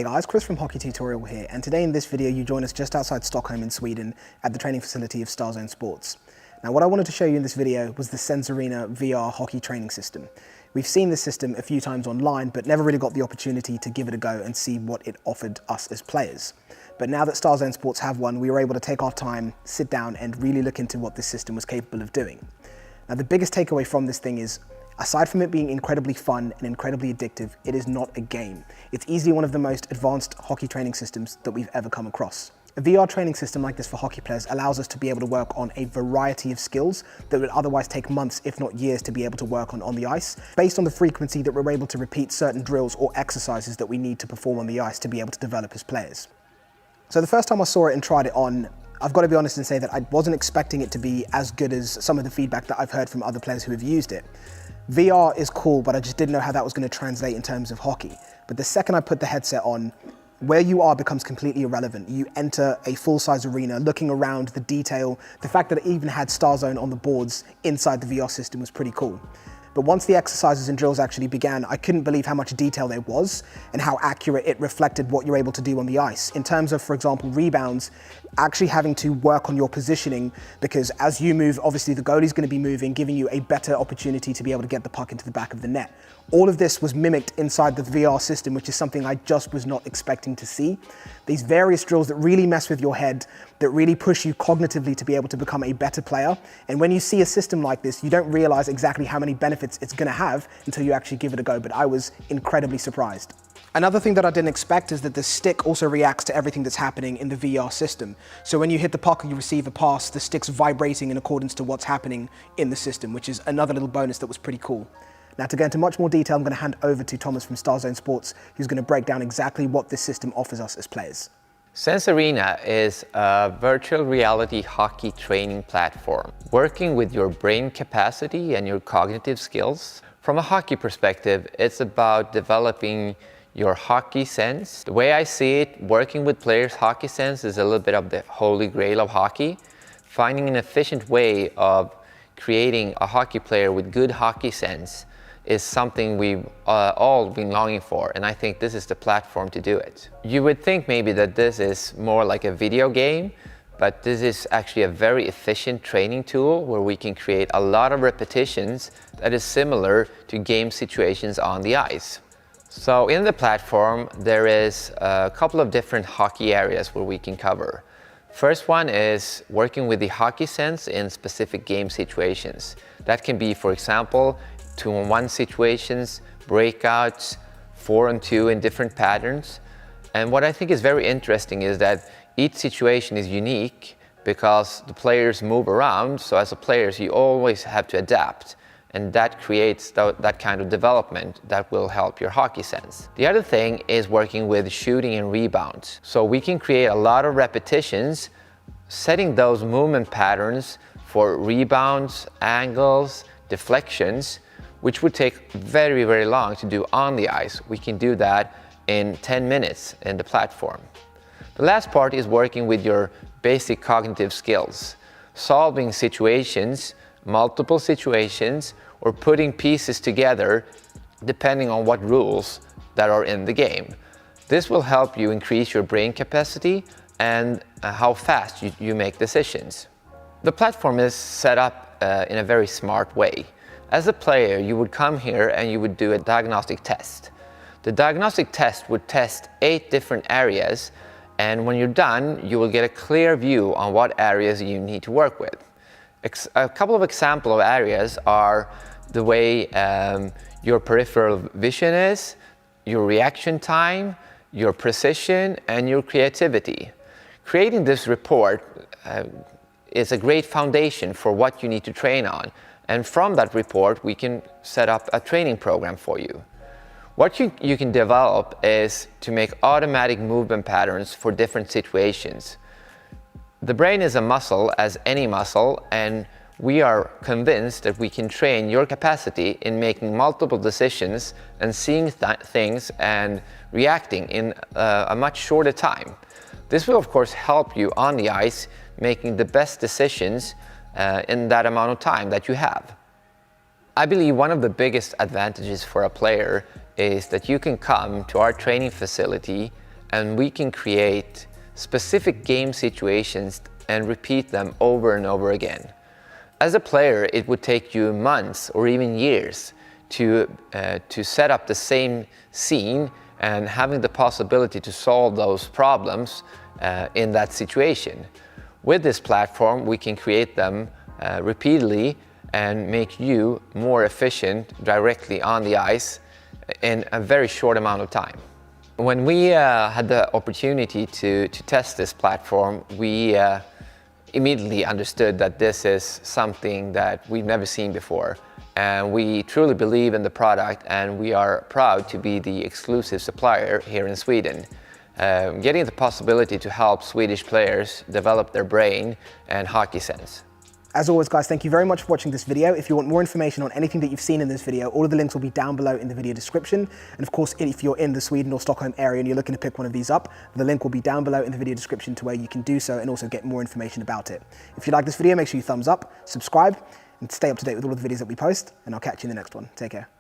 Hey guys, Chris from HockeyTutorial here, and today in this video you join us just outside Stockholm in Sweden at the training facility of Starzone Sports. Now what I wanted to show you in this video was the Sense Arena VR hockey training system. We've seen this system a few times online, but never really got the opportunity to give it a go and see what it offered us as players. But now that Starzone Sports have one, we were able to take our time, sit down and really look into what this system was capable of doing. Now the biggest takeaway from this thing is, aside from it being incredibly fun and incredibly addictive, it is not a game. It's easily one of the most advanced hockey training systems that we've ever come across. A VR training system like this for hockey players allows us to be able to work on a variety of skills that would otherwise take months, if not years, to be able to work on the ice, based on the frequency that we're able to repeat certain drills or exercises that we need to perform on the ice to be able to develop as players. So the first time I saw it and tried it on, I've got to be honest and say that I wasn't expecting it to be as good as some of the feedback that I've heard from other players who have used it. VR is cool, but I just didn't know how that was going to translate in terms of hockey. But the second I put the headset on, where you are becomes completely irrelevant. You enter a full-size arena, looking around, the detail, the fact that it even had Starzone on the boards inside the VR system was pretty cool. But once the exercises and drills actually began, I couldn't believe how much detail there was and how accurate it reflected what you're able to do on the ice. In terms of, for example, rebounds, actually having to work on your positioning, because as you move, obviously the goalie's going to be moving, giving you a better opportunity to be able to get the puck into the back of the net. All of this was mimicked inside the VR system, which is something I just was not expecting to see. These various drills that really mess with your head, that really push you cognitively to be able to become a better player. And when you see a system like this, you don't realize exactly how many benefits it's going to have until you actually give it a go. But I was incredibly surprised. Another thing that I didn't expect is that the stick also reacts to everything that's happening in the VR system. So when you hit the puck or you receive a pass, the stick's vibrating in accordance to what's happening in the system, which is another little bonus that was pretty cool. Now to go into much more detail, I'm going to hand over to Thomas from Starzone Sports, who's going to break down exactly what this system offers us as players. Sense Arena is a virtual reality hockey training platform, working with your brain capacity and your cognitive skills. From a hockey perspective, it's about developing your hockey sense. The way I see it, working with players' hockey sense is a little bit of the holy grail of hockey. Finding an efficient way of creating a hockey player with good hockey sense is something we've all been longing for, and I think this is the platform to do it. You would think maybe that this is more like a video game, but this is actually a very efficient training tool where we can create a lot of repetitions that is similar to game situations on the ice. So in the platform, there is a couple of different hockey areas where we can cover. First one is working with the hockey sense in specific game situations. That can be, for example, 2-on-1 situations, breakouts, 4-on-2 in different patterns. And what I think is very interesting is that each situation is unique because the players move around. So as a player, you always have to adapt. And that creates that kind of development that will help your hockey sense. The other thing is working with shooting and rebounds. So we can create a lot of repetitions, setting those movement patterns for rebounds, angles, deflections, which would take very, very long to do on the ice. We can do that in 10 minutes in the platform. The last part is working with your basic cognitive skills, solving situations, multiple situations, or putting pieces together depending on what rules that are in the game. This will help you increase your brain capacity and how fast you make decisions. The platform is set up in a very smart way. As a player, you would come here and you would do a diagnostic test. The diagnostic test would test 8 different areas, and when you're done, you will get a clear view on what areas you need to work with. A couple of examples of areas are the way your peripheral vision is, your reaction time, your precision, and your creativity. Creating this report is a great foundation for what you need to train on. And from that report, we can set up a training program for you. What you can develop is to make automatic movement patterns for different situations. The brain is a muscle, as any muscle, and we are convinced that we can train your capacity in making multiple decisions and seeing things and reacting in a much shorter time. This will, of course, help you on the ice making the best decisions in that amount of time that you have. I believe one of the biggest advantages for a player is that you can come to our training facility and we can create specific game situations and repeat them over and over again. As a player, it would take you months or even years to set up the same scene and having the possibility to solve those problems in that situation. With this platform, we can create them repeatedly and make you more efficient directly on the ice in a very short amount of time. When we had the opportunity to test this platform, we immediately understood that this is something that we've never seen before. And we truly believe in the product, and we are proud to be the exclusive supplier here in Sweden. Getting the possibility to help Swedish players develop their brain and hockey sense. As always, guys, thank you very much for watching this video. If you want more information on anything that you've seen in this video, all of the links will be down below in the video description. And of course, if you're in the Sweden or Stockholm area and you're looking to pick one of these up, the link will be down below in the video description to where you can do so and also get more information about it. If you like this video, make sure you thumbs up, subscribe, and stay up to date with all of the videos that we post, and I'll catch you in the next one. Take care.